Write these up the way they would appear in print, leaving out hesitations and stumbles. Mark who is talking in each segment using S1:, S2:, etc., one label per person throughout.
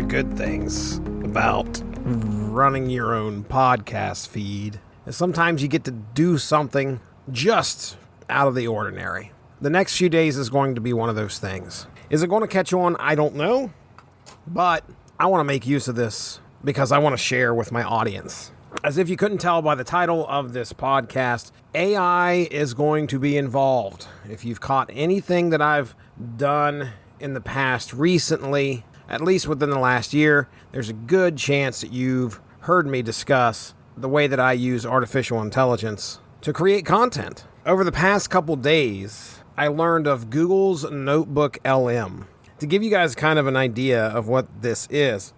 S1: the good things about running your own podcast feed is sometimes you get to do something just out of the ordinary. The next few days is going to be one of those things. Is it going to catch on? I don't know. But I want to make use of this because I want to share with my audience. As if you couldn't tell by the title of this podcast, AI is going to be involved. If you've caught anything that I've done in the past recently, at least within the last year, there's a good chance that you've heard me discuss the way that I use artificial intelligence to create content. Over the past couple days, I learned of Google's NotebookLM. To give you guys kind of an idea of what this is,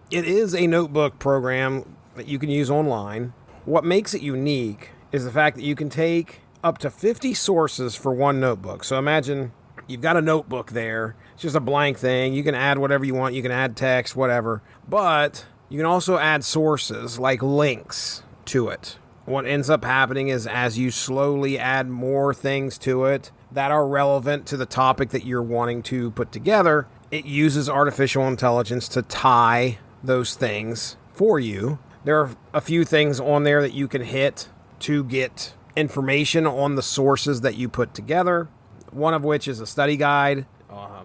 S1: it is a notebook program that you can use online. What makes it unique is the fact that you can take up to 50 sources for one notebook. So imagine you've got a notebook there. It's just a blank thing. You can add whatever you want. You can add text, whatever. But you can also add sources like links to it. What ends up happening is as you slowly add more things to it that are relevant to the topic that you're wanting to put together, it uses artificial intelligence to tie those things for you. There are a few things on there that you can hit to get information on the sources that you put together, one of which is a study guide.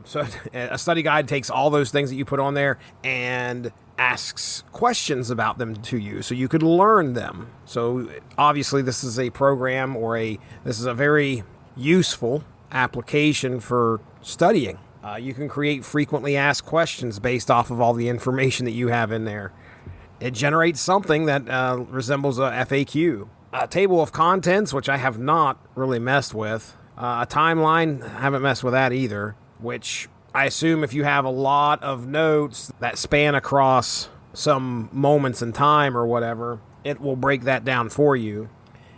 S1: So a study guide takes all those things that you put on there and asks questions about them to you so you could learn them. So obviously this is a program this is a very useful application for studying. You can create frequently asked questions based off of all the information that you have in there. It generates something that resembles a FAQ. A table of contents, which I have not really messed with. A timeline, I haven't messed with that either, which I assume if you have a lot of notes that span across some moments in time or whatever, it will break that down for you.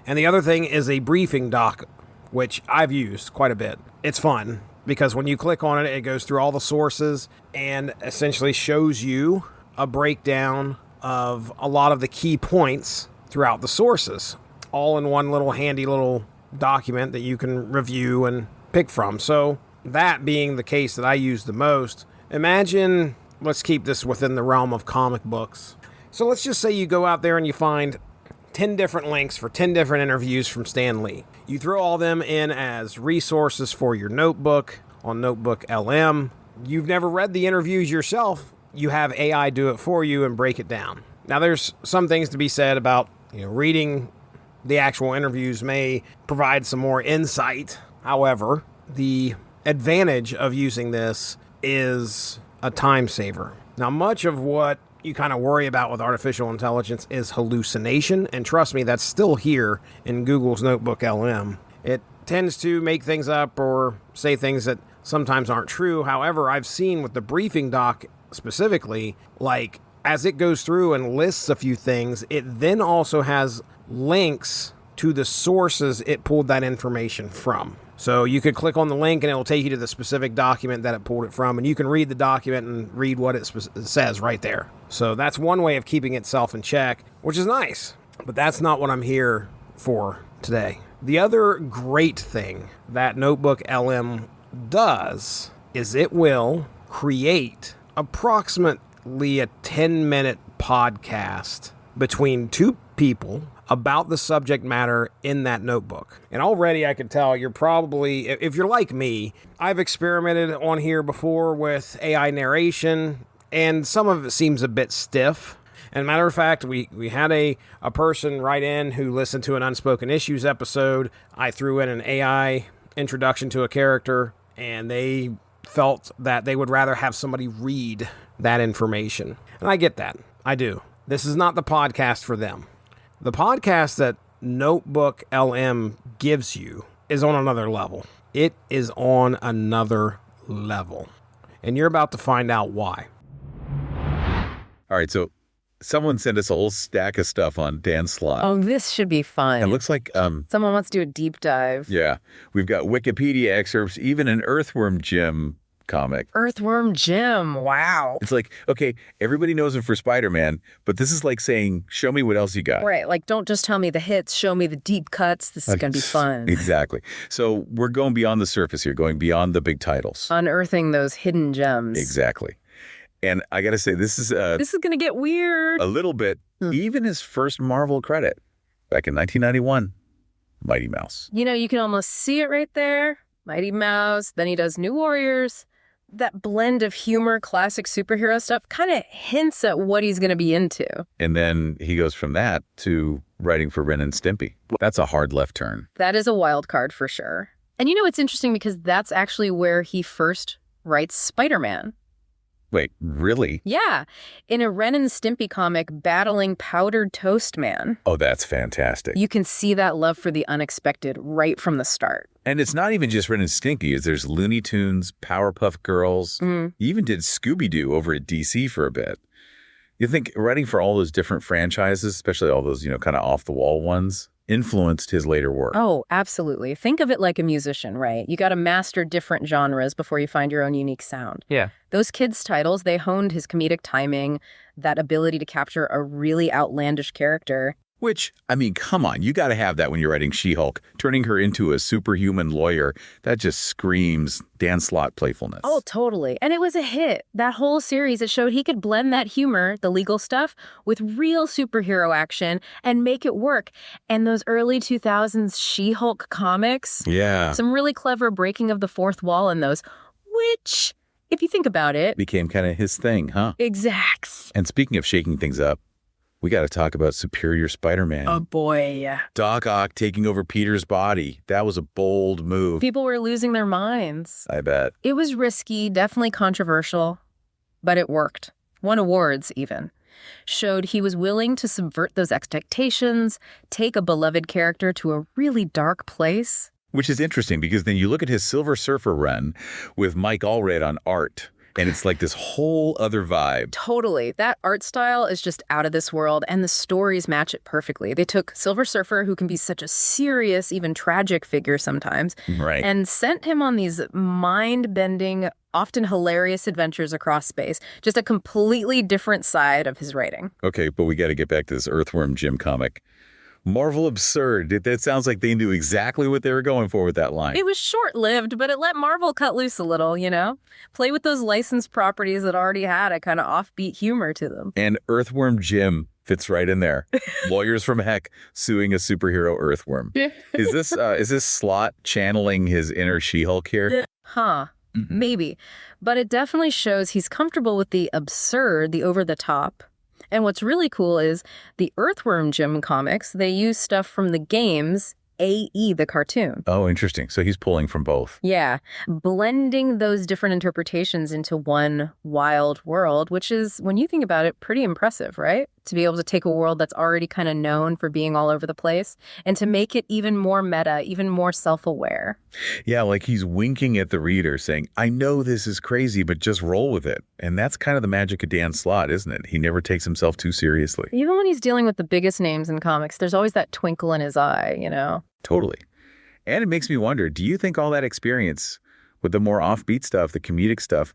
S1: And the other thing is a briefing doc, which I've used quite a bit. It's fun because when you click on it, it goes through all the sources and essentially shows you a breakdown of a lot of the key points throughout the sources, all in one little handy little document that you can review and pick from. So that being the case that I use the most, imagine, let's keep this within the realm of comic books. So let's just say you go out there and you find 10 different links for 10 different interviews from Stan Lee. You throw all them in as resources for your notebook on NotebookLM. You've never read the interviews yourself. You have AI do it for you and break it down. Now, there's some things to be said about, reading the actual interviews may provide some more insight. However, the advantage of using this is a time saver. Now, much of what you kind of worry about with artificial intelligence is hallucination, and trust me, that's still here in Google's NotebookLM. It tends to make things up or say things that sometimes aren't true. However, I've seen with the briefing doc specifically, like as it goes through and lists a few things, it then also has links to the sources it pulled that information from. So you could click on the link and it will take you to the specific document that it pulled it from, and you can read the document and read what it says right there. So that's one way of keeping itself in check, which is nice. But that's not what I'm here for today. The other great thing that NotebookLM does is it will create approximately a 10-minute podcast between two people about the subject matter in that notebook. And already I can tell you're probably, if you're like me, I've experimented on here before with AI narration, and some of it seems a bit stiff. And matter of fact, we had a person write in who listened to an Unspoken Issues episode. I threw in an AI introduction to a character, and they felt that they would rather have somebody read that information. And I get that. I do. This is not the podcast for them. The podcast that NotebookLM gives you is on another level. It is on another level. And you're about to find out why.
S2: All right, so someone sent us a whole stack of stuff on Dan Slott.
S3: Oh, this should be fun.
S2: It looks like
S3: someone wants to do a deep dive.
S2: Yeah. We've got Wikipedia excerpts, even an Earthworm Jim comic.
S3: Earthworm Jim. Wow.
S2: It's like, okay, everybody knows him for Spider-Man, but this is like saying, show me what else you got.
S3: Right. Like, don't just tell me the hits, show me the deep cuts. This is going to be fun.
S2: Exactly. So we're going beyond the surface here, going beyond the big titles.
S3: Unearthing those hidden gems.
S2: Exactly. And I got to say, this is
S3: This is going to get weird.
S2: a little bit, even his first Marvel credit back in 1991, Mighty Mouse.
S3: You know, you can almost see it right there. Mighty Mouse. Then he does New Warriors. That blend of humor, classic superhero stuff kind of hints at what he's going to be into.
S2: And then he goes from that to writing for Ren and Stimpy. That's a hard left turn.
S3: That is a wild card for sure. And you know, it's interesting because that's actually where he first writes Spider-Man.
S2: Wait, really?
S3: Yeah, in a Ren and Stimpy comic, Battling Powdered Toast Man.
S2: Oh, that's fantastic.
S3: You can see that love for the unexpected right from the start.
S2: And it's not even just Ren and Stimpy. There's Looney Tunes, Powerpuff Girls. You even did Scooby-Doo over at DC for a bit. You think writing for all those different franchises, especially all those, kind of off-the-wall ones, influenced his later work?
S3: Oh, absolutely. Think of it like a musician, right? You got to master different genres before you find your own unique sound.
S1: Yeah.
S3: Those kids' titles, they honed his comedic timing, that ability to capture a really outlandish character.
S2: Which, I mean, come on, you got to have that when you're writing She-Hulk. Turning her into a superhuman lawyer, that just screams Dan Slott playfulness.
S3: Oh, totally. And it was a hit. That whole series, it showed he could blend that humor, the legal stuff, with real superhero action and make it work. And those early 2000s She-Hulk comics,
S2: Yeah.
S3: some really clever breaking of the fourth wall in those, which, if you think about it,
S2: Became kind of his thing, huh?
S3: exacts.
S2: And speaking of shaking things up, we got to talk about Superior Spider-Man.
S3: Oh, boy.
S2: Doc Ock taking over Peter's body. That was a bold move.
S3: People were losing their minds.
S2: I bet.
S3: It was risky, definitely controversial, but it worked. Won awards, even. Showed he was willing to subvert those expectations, take a beloved character to a really dark place.
S2: Which is interesting because then you look at his Silver Surfer run with Mike Allred on art, and it's like this whole other vibe.
S3: Totally. That art style is just out of this world, and the stories match it perfectly. They took Silver Surfer, who can be such a serious, even tragic figure sometimes,
S2: Right.
S3: and sent him on these mind-bending, often hilarious adventures across space. Just a completely different side of his writing.
S2: Okay, but we got to get back to this Earthworm Jim comic. Marvel absurd. That sounds like they knew exactly what they were going for with that line.
S3: It was short-lived, but it let Marvel cut loose a little, Play with those licensed properties that already had a kind of offbeat humor to them.
S2: And Earthworm Jim fits right in there. Lawyers from heck suing a superhero earthworm. Is this Slott channeling his inner She-Hulk here?
S3: Huh. Maybe. But it definitely shows he's comfortable with the absurd, the over-the-top. And what's really cool is the Earthworm Jim comics, they use stuff from the games, A.E. the cartoon.
S2: Oh, interesting. So he's pulling from both.
S3: Yeah, blending those different interpretations into one wild world, which is, when you think about it, pretty impressive, right? To be able to take a world that's already kind of known for being all over the place and to make it even more meta, even more self-aware.
S2: Yeah, like he's winking at the reader saying, I know this is crazy, but just roll with it. And that's kind of the magic of Dan Slott, isn't it? He never takes himself too seriously.
S3: Even when he's dealing with the biggest names in comics, there's always that twinkle in his eye,
S2: Totally. And it makes me wonder, do you think all that experience with the more offbeat stuff, the comedic stuff,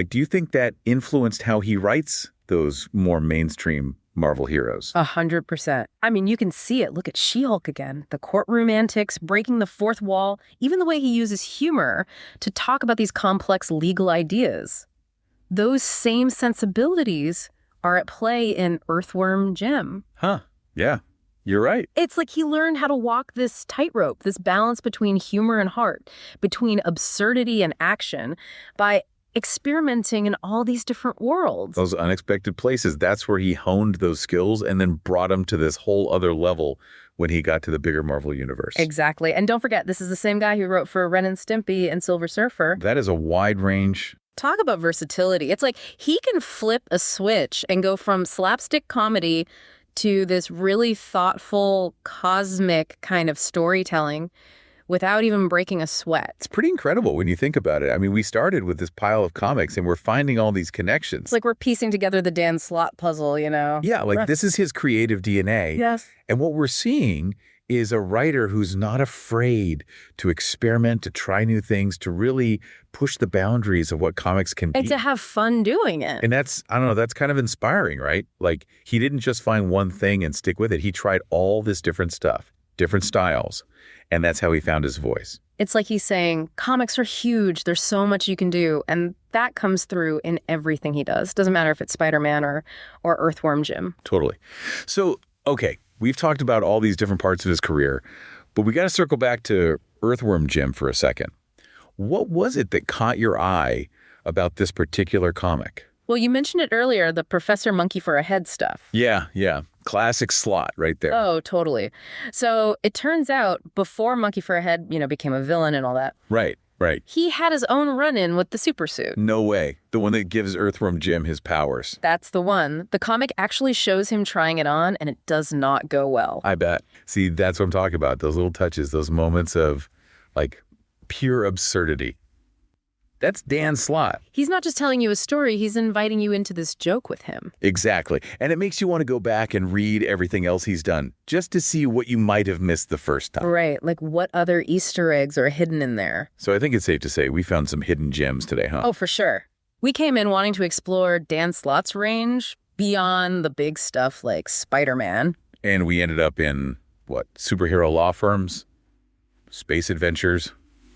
S2: do you think that influenced how he writes those more mainstream Marvel heroes?
S3: 100%. I mean, you can see it. Look at She-Hulk again. The courtroom antics, breaking the fourth wall, even the way he uses humor to talk about these complex legal ideas. Those same sensibilities are at play in Earthworm Jim.
S2: Huh. Yeah. You're right.
S3: It's like he learned how to walk this tightrope, this balance between humor and heart, between absurdity and action, by experimenting in all these different worlds.
S2: Those unexpected places, that's where he honed those skills and then brought them to this whole other level when he got to the bigger Marvel universe.
S3: Exactly. And don't forget, this is the same guy who wrote for Ren and Stimpy and Silver Surfer.
S2: That is a wide range.
S3: Talk about versatility. It's like he can flip a switch and go from slapstick comedy to this really thoughtful, cosmic kind of storytelling without even breaking a sweat.
S2: It's pretty incredible when you think about it. I mean, we started with this pile of comics and we're finding all these connections.
S3: It's like we're piecing together the Dan Slott puzzle,
S2: Yeah, this is his creative DNA.
S3: Yes.
S2: And what we're seeing is a writer who's not afraid to experiment, to try new things, to really push the boundaries of what comics can be.
S3: And to have fun doing it.
S2: And that's, I don't know, that's kind of inspiring, right? He didn't just find one thing and stick with it. He tried all this different stuff, different styles, and that's how he found his voice.
S3: It's like he's saying, comics are huge. There's so much you can do. And that comes through in everything he does. Doesn't matter if it's Spider-Man or Earthworm Jim.
S2: Totally. So, okay, we've talked about all these different parts of his career, but we got to circle back to Earthworm Jim for a second. What was it that caught your eye about this particular comic?
S3: Well, you mentioned it earlier, the Professor Monkey for a Head stuff.
S2: Yeah. Classic Slott right there.
S3: Oh, totally. So it turns out before Monkey for a Head, became a villain and all that.
S2: Right.
S3: He had his own run-in with the supersuit.
S2: No way. The one that gives Earthworm Jim his powers.
S3: That's the one. The comic actually shows him trying it on, and it does not go well.
S2: I bet. See, that's what I'm talking about. Those little touches, those moments of, like, pure absurdity. That's Dan Slott.
S3: He's not just telling you a story, he's inviting you into this joke with him.
S2: Exactly. And it makes you want to go back and read everything else he's done, just to see what you might have missed the first time.
S3: Right. Like what other Easter eggs are hidden in there.
S2: So I think it's safe to say we found some hidden gems today, huh?
S3: Oh, for sure. We came in wanting to explore Dan Slott's range beyond the big stuff like Spider-Man.
S2: And we ended up in, what, superhero law firms, space adventures,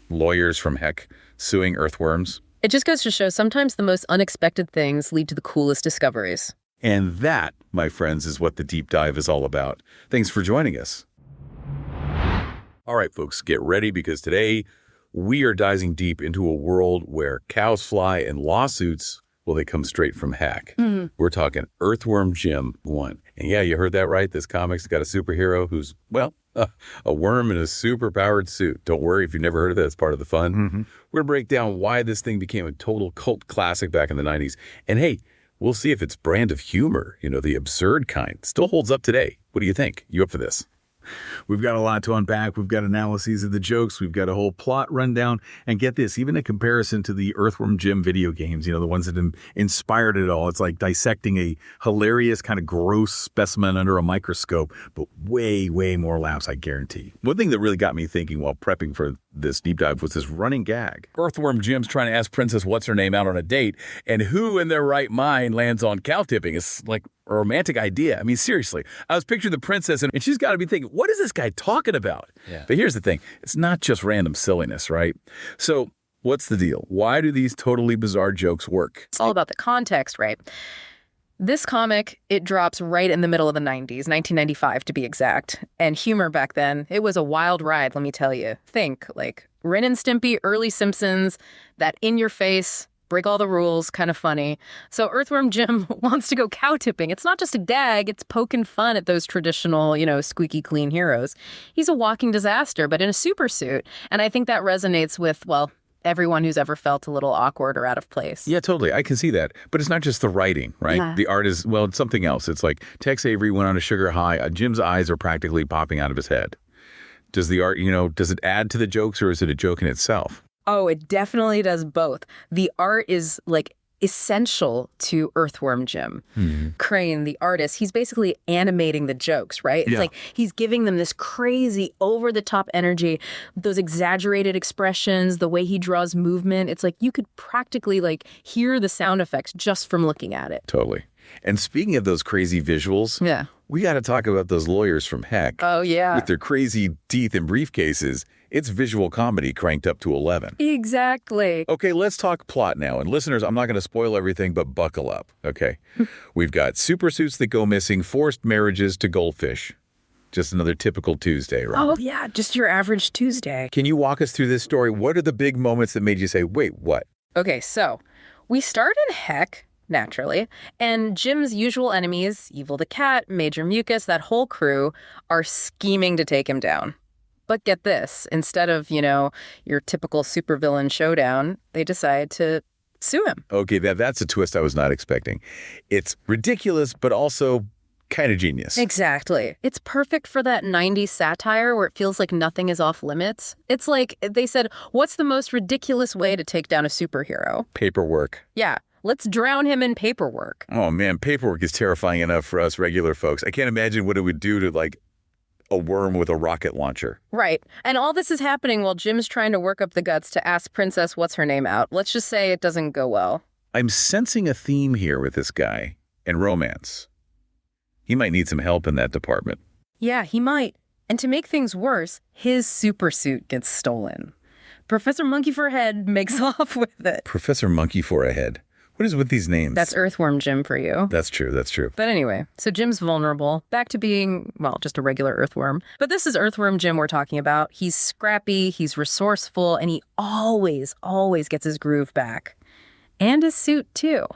S2: lawyers from heck, suing earthworms.
S3: It just goes to show sometimes the most unexpected things lead to the coolest discoveries.
S2: And that, my friends, is what the deep dive is all about. Thanks for joining us. All right, folks, get ready because today we are diving deep into a world where cows fly and lawsuits, well, they come straight from heck. Mm-hmm. We're talking Earthworm Jim 1. And yeah, you heard that right. This comic's got a superhero who's, well, a worm in a super-powered suit. Don't worry if you've never heard of that. It's part of the fun. Mm-hmm. We're going to break down why this thing became a total cult classic back in the 90s. And hey, we'll see if its brand of humor, the absurd kind, still holds up today. What do you think? You up for this?
S4: We've got a lot to unpack. We've got analyses of the jokes. We've got a whole plot rundown. And get this, even a comparison to the Earthworm Jim video games, the ones that inspired it all. It's like dissecting a hilarious kind of gross specimen under a microscope, but way, way more laughs, I guarantee.
S2: One thing that really got me thinking while prepping for this deep dive was this running gag. Earthworm Jim's trying to ask Princess What's-Her-Name out on a date, and who in their right mind lands on cow tipping? It's like a romantic idea. I mean, seriously. I was picturing the princess, and she's got to be thinking, what is this guy talking about? Yeah. But here's the thing. It's not just random silliness, right? So what's the deal? Why do these totally bizarre jokes work?
S3: It's all about the context, right? This comic, it drops right in the middle of the 90s, 1995 to be exact. And humor back then, it was a wild ride, let me tell you. Think like Ren and Stimpy, early Simpsons, that in-your-face, break all the rules, kind of funny. So Earthworm Jim wants to go cow tipping. It's not just a gag, it's poking fun at those traditional, squeaky clean heroes. He's a walking disaster, but in a super suit. And I think that resonates with, well, everyone who's ever felt a little awkward or out of place.
S2: Yeah, totally. I can see that. But it's not just the writing, right? Yeah. The art is, well, it's something else. It's like Tex Avery went on a sugar high. Jim's eyes are practically popping out of his head. Does the art, does it add to the jokes or is it a joke in itself?
S3: Oh, it definitely does both. The art is like essential to Earthworm Jim. Mm-hmm. Crane, the artist, he's basically animating the jokes, right? It's like he's giving them this crazy over-the-top energy, those exaggerated expressions, the way he draws movement. It's like you could practically hear the sound effects just from looking at it.
S2: Totally. And speaking of those crazy visuals, we got to talk about those lawyers from heck.
S3: Oh, yeah.
S2: With their crazy teeth and briefcases. It's visual comedy cranked up to 11.
S3: Exactly.
S2: Okay, let's talk plot now. And listeners, I'm not going to spoil everything, but buckle up, okay? We've got super suits that go missing, forced marriages to goldfish. Just another typical Tuesday, right?
S3: Oh, yeah, just your average Tuesday.
S2: Can you walk us through this story? What are the big moments that made you say, wait, what?
S3: Okay, so we start in heck, naturally, and Jim's usual enemies, Evil the Cat, Major Mucus, that whole crew, are scheming to take him down. But get this, instead of, your typical supervillain showdown, they decide to sue him.
S2: Okay, that's a twist I was not expecting. It's ridiculous, but also kind of genius.
S3: Exactly. It's perfect for that 90s satire where it feels like nothing is off limits. It's like they said, what's the most ridiculous way to take down a superhero?
S2: Paperwork.
S3: Yeah. Let's drown him in paperwork.
S2: Oh, man, paperwork is terrifying enough for us regular folks. I can't imagine what it would do to, a worm with a rocket launcher.
S3: Right. And all this is happening while Jim's trying to work up the guts to ask Princess What's-Her-Name out. Let's just say it doesn't go well.
S2: I'm sensing a theme here with this guy and romance. He might need some help in that department.
S3: Yeah, he might. And to make things worse, his supersuit gets stolen. Professor Monkey for a Head makes off with it.
S2: Professor Monkey for a Head. What is with these names?
S3: That's Earthworm Jim for you.
S2: That's true. That's true.
S3: But anyway, so Jim's vulnerable, back to being, well, just a regular earthworm. But this is Earthworm Jim we're talking about. He's scrappy, he's resourceful, and he always gets his groove back. And his suit, too.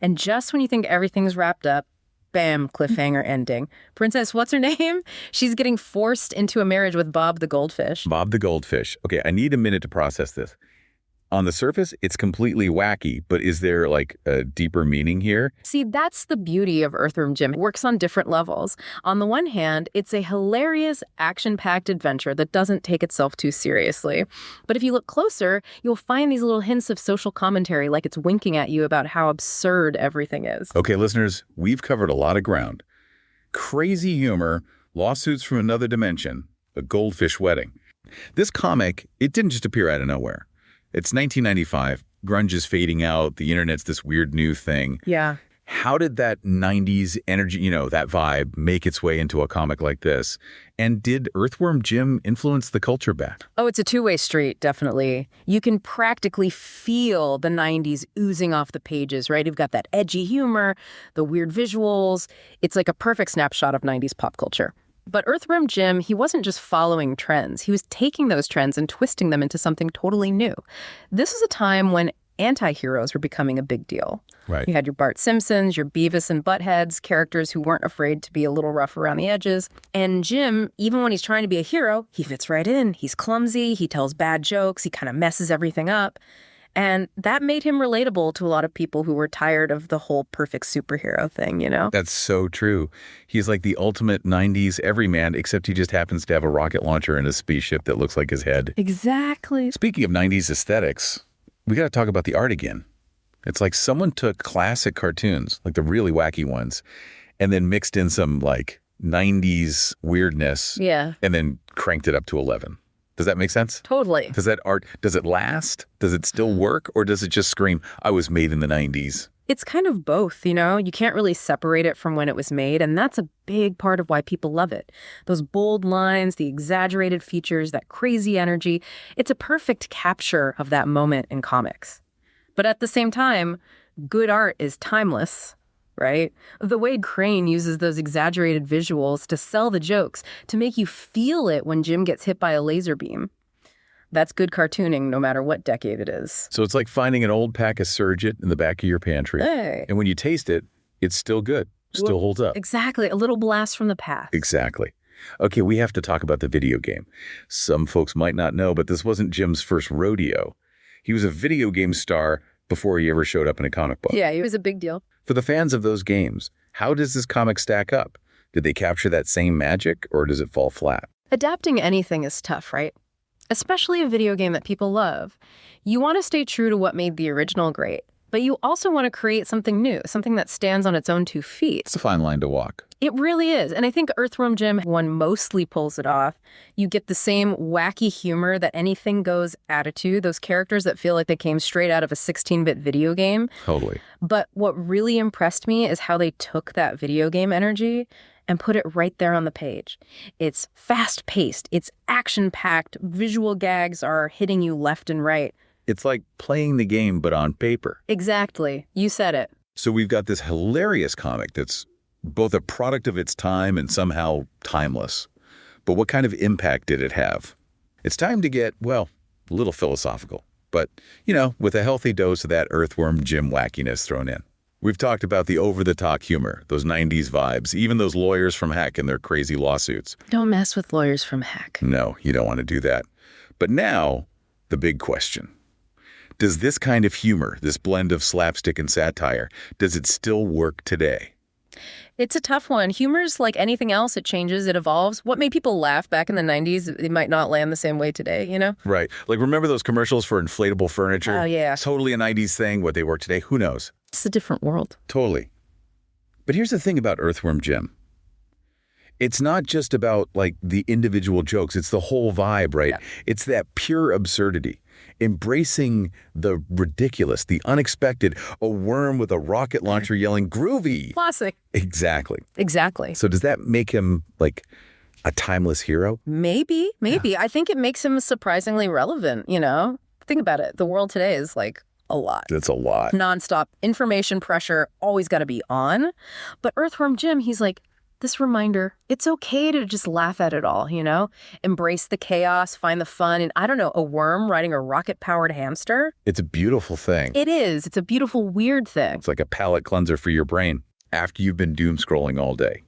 S3: And just when you think everything's wrapped up, bam, cliffhanger ending. Princess, what's her name? She's getting forced into a marriage with Bob the Goldfish.
S2: Bob the Goldfish. Okay, I need a minute to process this. On the surface, it's completely wacky, but is there like a deeper meaning here?
S3: See, that's the beauty of Earthworm Jim. It works on different levels. On the one hand, it's a hilarious, action-packed adventure that doesn't take itself too seriously. But if you look closer, you'll find these little hints of social commentary, like it's winking at you about how absurd everything is.
S2: Okay, listeners, we've covered a lot of ground. Crazy humor, lawsuits from another dimension, a goldfish wedding. This comic, it didn't just appear out of nowhere. It's 1995. Grunge is fading out. The internet's this weird new thing.
S3: Yeah.
S2: How did that 90s energy, that vibe, make its way into a comic like this? And did Earthworm Jim influence the culture back?
S3: Oh, it's a two-way street, definitely. You can practically feel the 90s oozing off the pages, right? You've got that edgy humor, the weird visuals. It's like a perfect snapshot of 90s pop culture. But Earthworm Jim, he wasn't just following trends. He was taking those trends and twisting them into something totally new. This was a time when anti-heroes were becoming a big deal.
S2: Right.
S3: You had your Bart Simpsons, your Beavis and Buttheads, characters who weren't afraid to be a little rough around the edges. And Jim, even when he's trying to be a hero, he fits right in. He's clumsy, he tells bad jokes, he kind of messes everything up. And that made him relatable to a lot of people who were tired of the whole perfect superhero thing,
S2: That's so true. He's like the ultimate 90s everyman, except he just happens to have a rocket launcher and a spaceship that looks like his head.
S3: Exactly.
S2: Speaking of 90s aesthetics, we got to talk about the art again. It's like someone took classic cartoons, like the really wacky ones, and then mixed in some like 90s weirdness.
S3: Yeah.
S2: And then cranked it up to 11. Does that make sense?
S3: Totally.
S2: Does that art, does it last? Does it still work? Or does it just scream, I was made in the 90s?
S3: It's kind of both, You can't really separate it from when it was made, and that's a big part of why people love it. Those bold lines, the exaggerated features, that crazy energy, it's a perfect capture of that moment in comics. But at the same time, good art is timeless, right? The way Crane uses those exaggerated visuals to sell the jokes, to make you feel it when Jim gets hit by a laser beam. That's good cartooning, no matter what decade it is.
S2: So it's like finding an old pack of Surgit in the back of your pantry.
S3: Hey.
S2: And when you taste it, it's still good. Still holds up.
S3: Exactly. A little blast from the past.
S2: Exactly. Okay, we have to talk about the video game. Some folks might not know, but this wasn't Jim's first rodeo. He was a video game star before he ever showed up in a comic book.
S3: Yeah, it was a big deal.
S2: For the fans of those games, how does this comic stack up? Did they capture that same magic, or does it fall flat?
S3: Adapting anything is tough, right? Especially a video game that people love. You want to stay true to what made the original great, but you also want to create something new, something that stands on its own 2 feet.
S2: It's a fine line to walk.
S3: It really is. And I think Earthworm Jim, one mostly pulls it off. You get the same wacky humor, that anything goes attitude, those characters that feel like they came straight out of a 16-bit video game.
S2: Totally.
S3: But what really impressed me is how they took that video game energy and put it right there on the page. It's fast-paced, it's action-packed, visual gags are hitting you left and right.
S2: It's like playing the game, but on paper.
S3: Exactly. You said it.
S2: So we've got this hilarious comic that's both a product of its time and somehow timeless. But what kind of impact did it have? It's time to get, well, a little philosophical. But, with a healthy dose of that Earthworm Jim wackiness thrown in. We've talked about the over-the-top humor, those 90s vibes, even those lawyers from Heck and their crazy lawsuits.
S3: Don't mess with lawyers from Heck.
S2: No, you don't want to do that. But now, the big question. Does this kind of humor, this blend of slapstick and satire, does it still work today?
S3: It's a tough one. Humor's like anything else. It changes, it evolves. What made people laugh back in the 90s, it might not land the same way today,
S2: Right. Like, remember those commercials for inflatable furniture?
S3: Oh, yeah.
S2: Totally a 90s thing. What they work today, who knows?
S3: It's a different world.
S2: Totally. But here's the thing about Earthworm Jim. It's not just about, like, the individual jokes. It's the whole vibe, right?
S3: Yeah.
S2: It's that pure absurdity. Embracing the ridiculous, the unexpected, a worm with a rocket launcher yelling, groovy.
S3: Classic.
S2: Exactly.
S3: Exactly.
S2: So does that make him, like, A timeless hero?
S3: Maybe. I think it makes him surprisingly relevant, you know? Think about it. The world today is like a lot.
S2: That's a lot.
S3: Nonstop information pressure, always got to be on. But Earthworm Jim, he's like, this reminder, it's okay to just laugh at it all, you know? Embrace the chaos, find the fun, and I don't know, a worm riding a rocket-powered hamster?
S2: It's a beautiful thing.
S3: It is. It's a beautiful, weird thing.
S2: It's like a palate cleanser for your brain after you've been doom scrolling all day.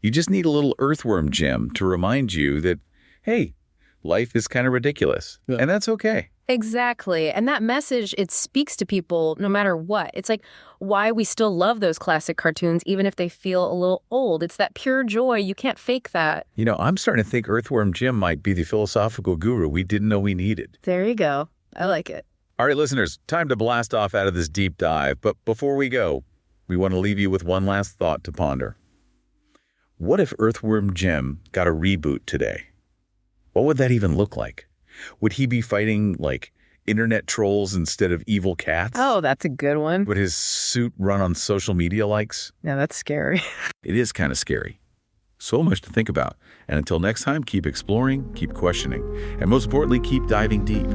S2: You just need a little Earthworm Jim to remind you that, hey, life is kind of ridiculous, and that's okay.
S3: Exactly. And that message, it speaks to people no matter what. It's like why we still love those classic cartoons, even if they feel a little old. It's that pure joy. You can't fake that.
S2: You know, I'm starting to think Earthworm Jim might be the philosophical guru we didn't know we needed.
S3: There you go. I like it.
S2: All right, listeners, time to blast off out of this deep dive. But before we go, we want to leave you with one last thought to ponder. What if Earthworm Jim got a reboot today? What would that even look like? Would he be fighting, like, internet trolls instead of evil cats?
S3: Oh, that's a good one.
S2: Would his suit run on social media likes?
S3: Yeah, that's scary.
S2: It is kind of scary. So much to think about. And until next time, keep exploring, keep questioning, and most importantly, keep diving deep.